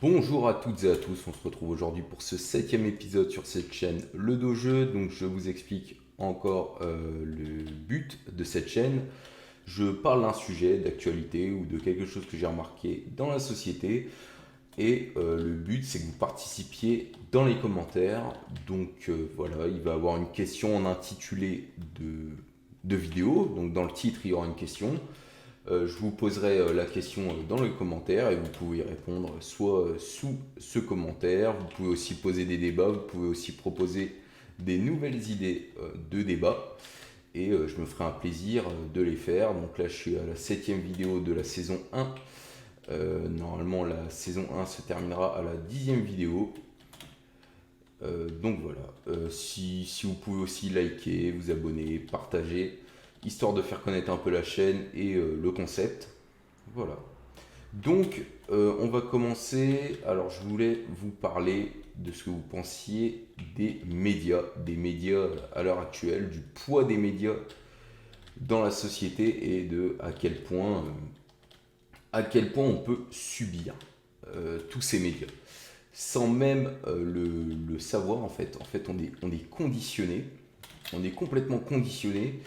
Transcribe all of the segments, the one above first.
Bonjour à toutes et à tous, on se retrouve aujourd'hui pour ce 7e épisode sur cette chaîne Le Dojeu. Donc je vous explique encore le but de cette chaîne. Je parle d'un sujet d'actualité ou de quelque chose que j'ai remarqué dans la société. Et le but c'est que vous participiez dans les commentaires. Donc voilà, il va y avoir une question en intitulé de vidéo. Donc dans le titre il y aura une question. Je vous poserai la question dans les commentaires et vous pouvez y répondre soit sous ce commentaire. Vous pouvez aussi poser des débats, vous pouvez aussi proposer des nouvelles idées de débat et je me ferai un plaisir de les faire. Donc là, je suis à la 7e vidéo de la saison 1. Normalement, la saison 1 se terminera à la 10e vidéo. Donc voilà, si vous pouvez aussi liker, vous abonner, partager, histoire de faire connaître un peu la chaîne et le concept. Voilà. Donc, on va commencer. Alors, je voulais vous parler de ce que vous pensiez des médias à l'heure actuelle, du poids des médias dans la société et de à quel point on peut subir tous ces médias sans même le savoir en fait. En fait, on est conditionné, on est complètement conditionné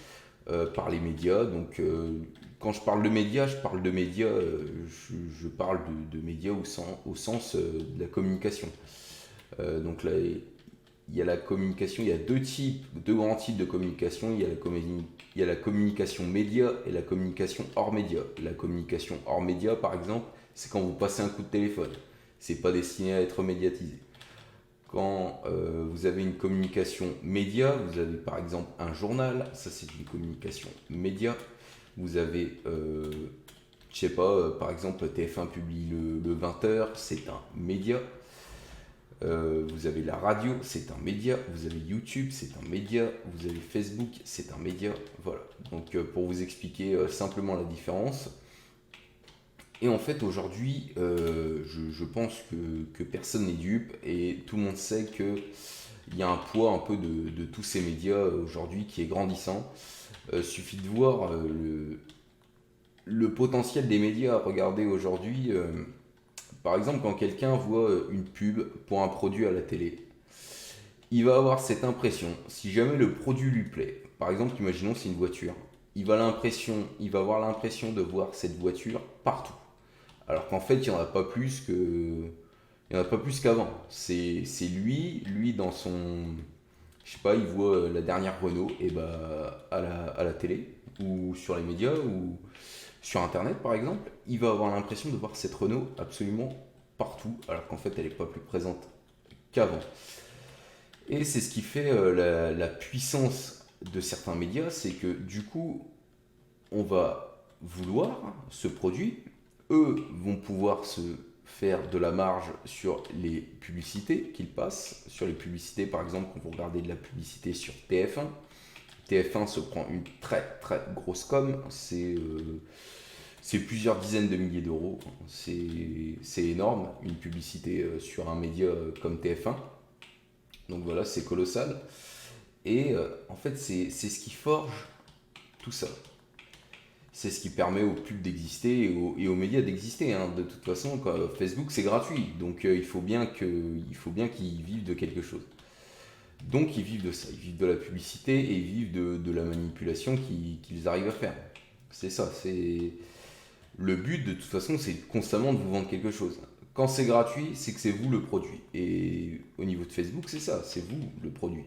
par les médias. Donc, quand je parle de médias, je parle de médias au sens de la communication. Donc là, il y a la communication, il y a deux grands types de communication. Il y a la communication média et la communication hors média. La communication hors média, par exemple, c'est quand vous passez un coup de téléphone. C'est pas destiné à être médiatisé. Quand vous avez une communication média, vous avez par exemple un journal, ça c'est une communication média. Vous avez, je sais pas, par exemple TF1 publie le 20h, c'est un média. Vous avez la radio, c'est un média. Vous avez YouTube, c'est un média. Vous avez Facebook, c'est un média. Voilà. Donc pour vous expliquer simplement la différence. Et en fait, aujourd'hui, je pense que personne n'est dupe et tout le monde sait qu'il y a un poids un peu de tous ces médias aujourd'hui qui est grandissant. Suffit de voir le potentiel des médias à regarder aujourd'hui. Par exemple, quand quelqu'un voit une pub pour un produit à la télé, il va avoir cette impression, si jamais le produit lui plaît, par exemple, imaginons c'est une voiture, il va avoir l'impression de voir cette voiture partout. Alors qu'en fait, il n'y en a pas plus il y en a pas plus qu'avant. C'est lui dans son, je sais pas, il voit la dernière Renault et bah à la télé ou sur les médias ou sur internet par exemple, il va avoir l'impression de voir cette Renault absolument partout, alors qu'en fait elle n'est pas plus présente qu'avant. Et c'est ce qui fait la puissance de certains médias, c'est que du coup, on va vouloir ce produit, eux vont pouvoir se faire de la marge sur les publicités qu'ils passent. Sur les publicités, par exemple, quand vous regardez de la publicité sur TF1, TF1 se prend une très très grosse com, c'est plusieurs dizaines de milliers d'euros, c'est énorme, une publicité sur un média comme TF1. Donc voilà, c'est colossal. Et en fait, c'est ce qui forge tout ça. C'est ce qui permet aux pubs d'exister et aux médias d'exister, hein. De toute façon, Facebook c'est gratuit, donc il faut bien qu'ils vivent de quelque chose. Donc ils vivent de ça, ils vivent de la publicité et ils vivent de la manipulation qu'ils arrivent à faire. C'est ça, c'est le but de toute façon, c'est constamment de vous vendre quelque chose. Quand c'est gratuit, c'est que c'est vous le produit. Et au niveau de Facebook, c'est ça, c'est vous le produit.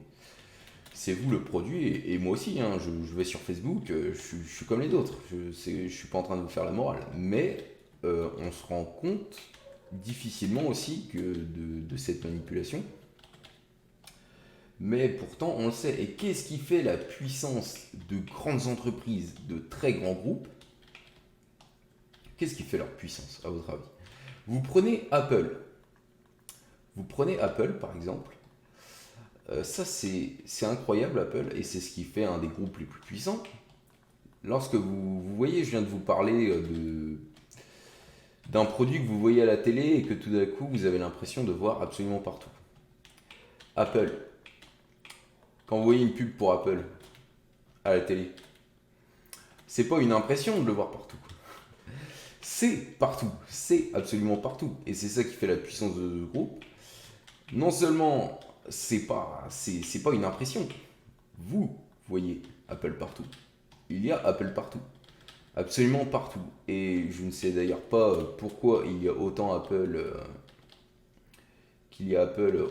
C'est vous le produit et moi aussi, hein, je vais sur Facebook, je suis comme les autres, je suis pas en train de vous faire la morale, mais on se rend compte difficilement aussi que de cette manipulation, mais pourtant on le sait. Et qu'est-ce qui fait la puissance de grandes entreprises, de très grands groupes? Qu'est-ce qui fait leur puissance à votre avis? Vous prenez Apple, par exemple. Ça, c'est incroyable, Apple, et c'est ce qui fait un des groupes les plus puissants. Lorsque vous voyez, je viens de vous parler d'un produit que vous voyez à la télé et que tout d'un coup, vous avez l'impression de voir absolument partout. Apple, quand vous voyez une pub pour Apple à la télé, c'est pas une impression de le voir partout. C'est partout, c'est absolument partout. Et c'est ça qui fait la puissance de ce groupe. Non seulement c'est pas une impression, vous voyez Apple partout. Il y a Apple partout, absolument partout. Et je ne sais d'ailleurs pas pourquoi il y a autant Apple, qu'il y a Apple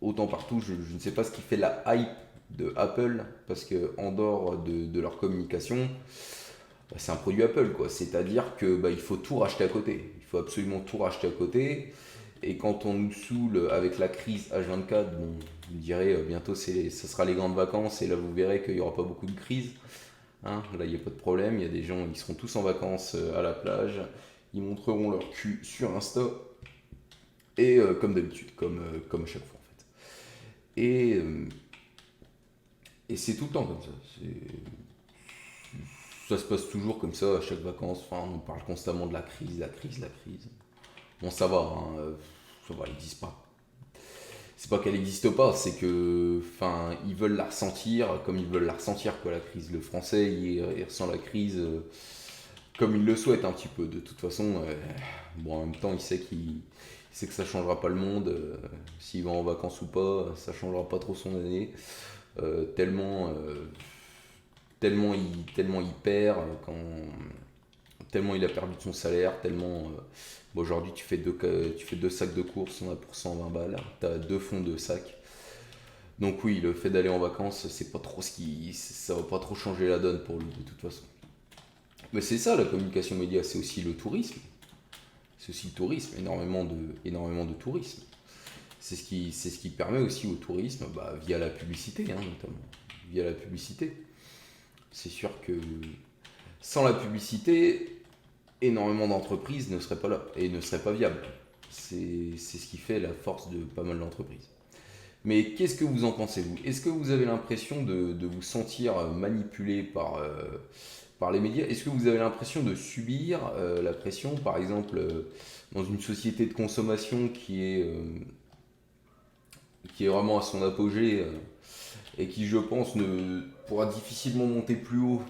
autant partout. Je ne sais pas ce qui fait la hype de Apple, parce que en dehors de leur communication, bah, c'est un produit Apple, quoi. C'est-à-dire que bah, il faut tout racheter à côté. Il faut absolument tout racheter à côté. Et quand on nous saoule avec la crise H24, bon, vous me direz bientôt ce sera les grandes vacances et là vous verrez qu'il n'y aura pas beaucoup de crise. Hein, là il n'y a pas de problème, il y a des gens, ils seront tous en vacances à la plage, ils montreront leur cul sur Insta et comme d'habitude, comme à chaque fois en fait. Et c'est tout le temps comme ça. Ça se passe toujours comme ça à chaque vacances. Enfin, on parle constamment de la crise, la crise, la crise. Bon, ça va, hein, ça va, ils disent pas. C'est pas qu'elle n'existe pas, c'est que, enfin, ils veulent la ressentir comme ils veulent la ressentir, quoi, la crise. Le français, il ressent la crise comme il le souhaite un petit peu. De toute façon, bon, en même temps, il sait que ça changera pas le monde. S'il va en vacances ou pas, ça changera pas trop son année. Tellement il perd, tellement il a perdu de son salaire, tellement. Bon, aujourd'hui, tu fais deux sacs de courses, on a pour 120 balles, tu as deux fonds de sac. Donc, oui, le fait d'aller en vacances, c'est pas trop ça va pas trop changer la donne pour lui, de toute façon. Mais c'est ça, la communication média, c'est aussi le tourisme. C'est aussi le tourisme, énormément de tourisme. C'est ce qui permet aussi au tourisme, bah, via la publicité, hein, notamment. Via la publicité. C'est sûr que sans la publicité, énormément d'entreprises ne seraient pas là et ne seraient pas viables. C'est ce qui fait la force de pas mal d'entreprises. Mais qu'est-ce que vous en pensez, vous? Est-ce que vous avez l'impression de vous sentir manipulé par les médias? Est-ce que vous avez l'impression de subir la pression, par exemple, dans une société de consommation qui est vraiment à son apogée et qui, je pense, ne pourra difficilement monter plus haut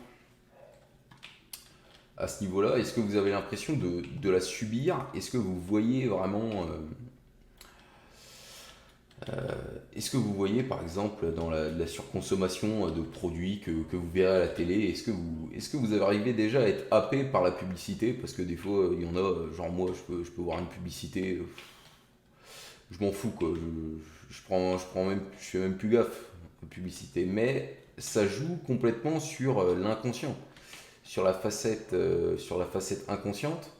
à ce niveau-là? Est-ce que vous avez l'impression de la subir? Est-ce que vous voyez vraiment... est-ce que vous voyez par exemple dans la surconsommation de produits que vous verrez à la télé, est-ce que vous arrivez déjà à être happé par la publicité? Parce que des fois, il y en a, genre moi, je peux voir une publicité, je m'en fous quoi, je fais même plus gaffe aux publicités, mais ça joue complètement sur l'inconscient, sur la facette inconsciente,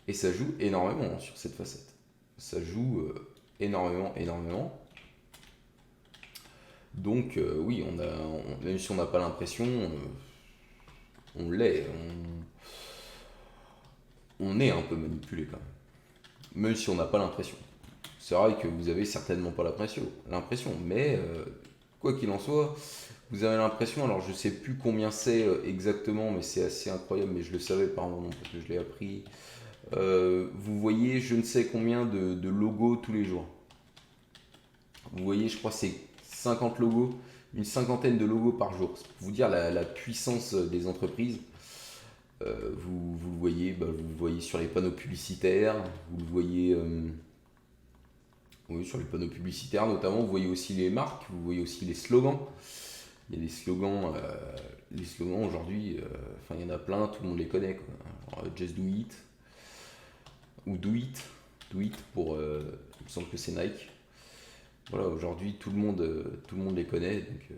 et ça joue énormément sur cette facette. Ça joue énormément. Donc oui, même si on n'a pas l'impression, on l'est, on est un peu manipulé quand même. Même si on n'a pas l'impression. C'est vrai que vous avez certainement pas l'impression, mais quoi qu'il en soit, vous avez l'impression, alors je sais plus combien c'est exactement, mais c'est assez incroyable, mais je le savais par moment parce que je l'ai appris. Vous voyez je ne sais combien de logos tous les jours. Vous voyez, je crois que c'est 50 logos, une cinquantaine de logos par jour. C'est pour vous dire la puissance des entreprises. Vous le voyez, bah, vous le voyez sur les panneaux publicitaires, vous le voyez oui, sur les panneaux publicitaires notamment, vous voyez aussi les marques, vous voyez aussi les slogans. Il y a les slogans aujourd'hui, enfin il y en a plein, tout le monde les connaît, quoi. Genre, Just Do It, ou Do It pour, il me semble que c'est Nike. Voilà, aujourd'hui tout le monde les connaît, donc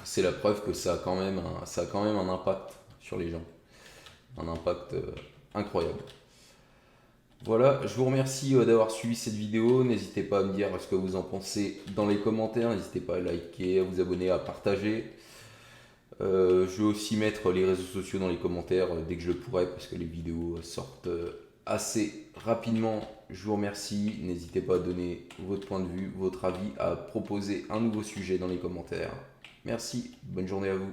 c'est la preuve que ça a quand même un impact sur les gens, un impact incroyable. Voilà, je vous remercie d'avoir suivi cette vidéo. N'hésitez pas à me dire ce que vous en pensez dans les commentaires. N'hésitez pas à liker, à vous abonner, à partager. Je vais aussi mettre les réseaux sociaux dans les commentaires dès que je le pourrai parce que les vidéos sortent assez rapidement. Je vous remercie. N'hésitez pas à donner votre point de vue, votre avis, à proposer un nouveau sujet dans les commentaires. Merci, bonne journée à vous.